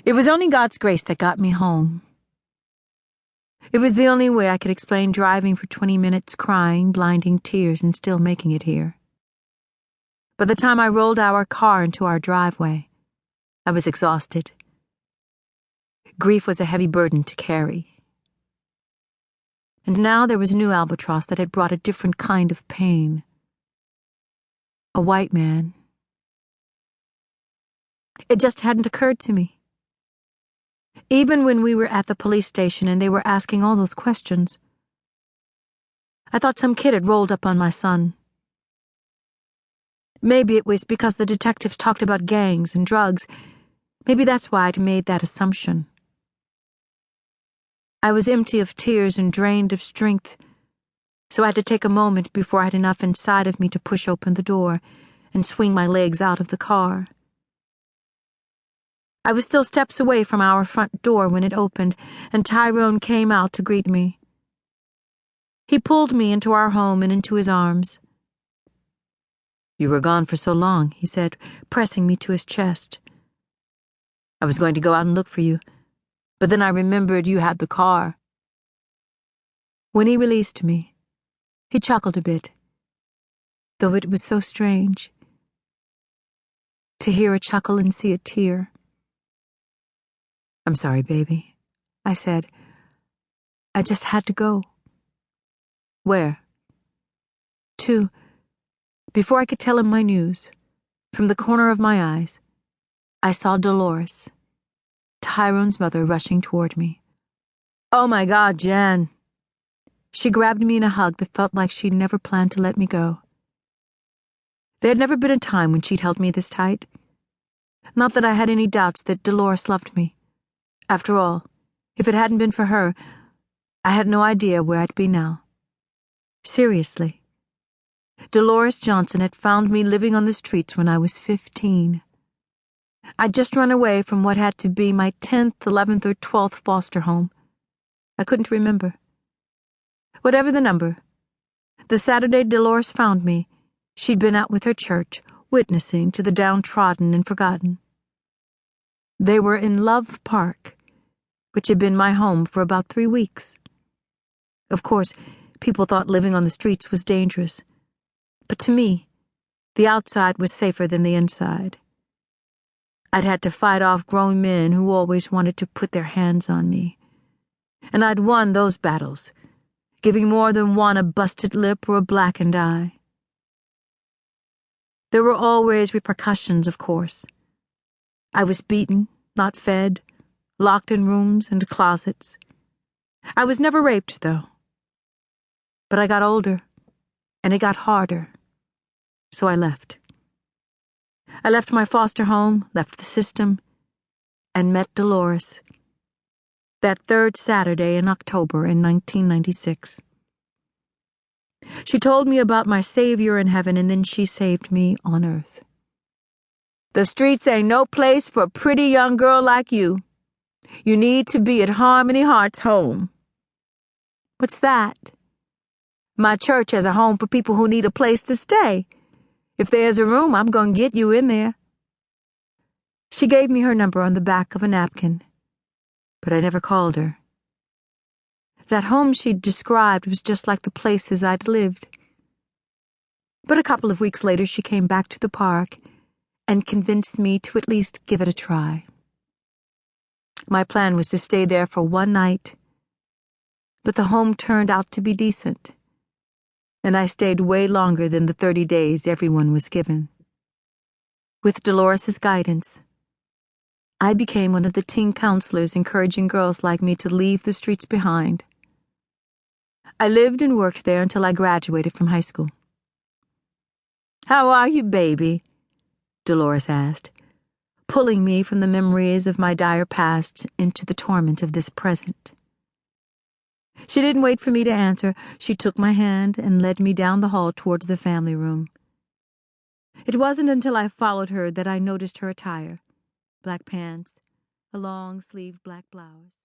It was only God's grace that got me home. It was the only way I could explain driving for 20 minutes, crying, blinding tears, and still making it here. By the time I rolled our car into our driveway, I was exhausted. Grief was a heavy burden to carry. And now there was a new albatross that had brought a different kind of pain. A white man. It just hadn't occurred to me. Even when we were at the police station and they were asking all those questions, I thought some kid had rolled up on my son. Maybe it was because the detectives talked about gangs and drugs. Maybe that's why I'd made that assumption. I was empty of tears and drained of strength, so I had to take a moment before I had enough inside of me to push open the door and swing my legs out of the car. I was still steps away from our front door when it opened, and Tyrone came out to greet me. He pulled me into our home and into his arms. "You were gone for so long," he said, pressing me to his chest. "I was going to go out and look for you, but then I remembered you had the car." When he released me, he chuckled a bit, though it was so strange to hear a chuckle and see a tear. "I'm sorry, baby," I said. "I just had to go." "Where?" Before I could tell him my news, from the corner of my eyes, I saw Dolores, Tyrone's mother, rushing toward me. "Oh my God, Jan!" She grabbed me in a hug that felt like she'd never planned to let me go. There had never been a time when she'd held me this tight. Not that I had any doubts that Dolores loved me. After all, if it hadn't been for her, I had no idea where I'd be now. Seriously. Janice Johnson had found me living on the streets when I was 15. I'd just run away from what had to be my 10th, 11th, or 12th foster home. I couldn't remember. Whatever the number, the Saturday Dolores found me, she'd been out with her church, witnessing to the downtrodden and forgotten. They were in Love Park, which had been my home for about 3 weeks. Of course, people thought living on the streets was dangerous. But to me, the outside was safer than the inside. I'd had to fight off grown men who always wanted to put their hands on me. And I'd won those battles, giving more than one a busted lip or a blackened eye. There were always repercussions, of course. I was beaten, not fed, locked in rooms and closets. I was never raped, though. But I got older, and it got harder. So I left. I left my foster home, left the system, and met Dolores. That third Saturday in October in 1996. She told me about my Savior in heaven, and then she saved me on earth. "The streets ain't no place for a pretty young girl like you. You need to be at Harmony Heart's home." "What's that?" "My church has a home for people who need a place to stay. If there's a room, I'm going to get you in there." She gave me her number on the back of a napkin, but I never called her. That home she'd described was just like the places I'd lived. But a couple of weeks later, she came back to the park and convinced me to at least give it a try. My plan was to stay there for one night, but the home turned out to be decent, and I stayed way longer than the 30 days everyone was given. With Dolores's guidance, I became one of the teen counselors encouraging girls like me to leave the streets behind. I lived and worked there until I graduated from high school. "How are you, baby?" Dolores asked, pulling me from the memories of my dire past into the torment of this present. She didn't wait for me to answer. She took my hand and led me down the hall toward the family room. It wasn't until I followed her that I noticed her attire: black pants, a long-sleeved black blouse.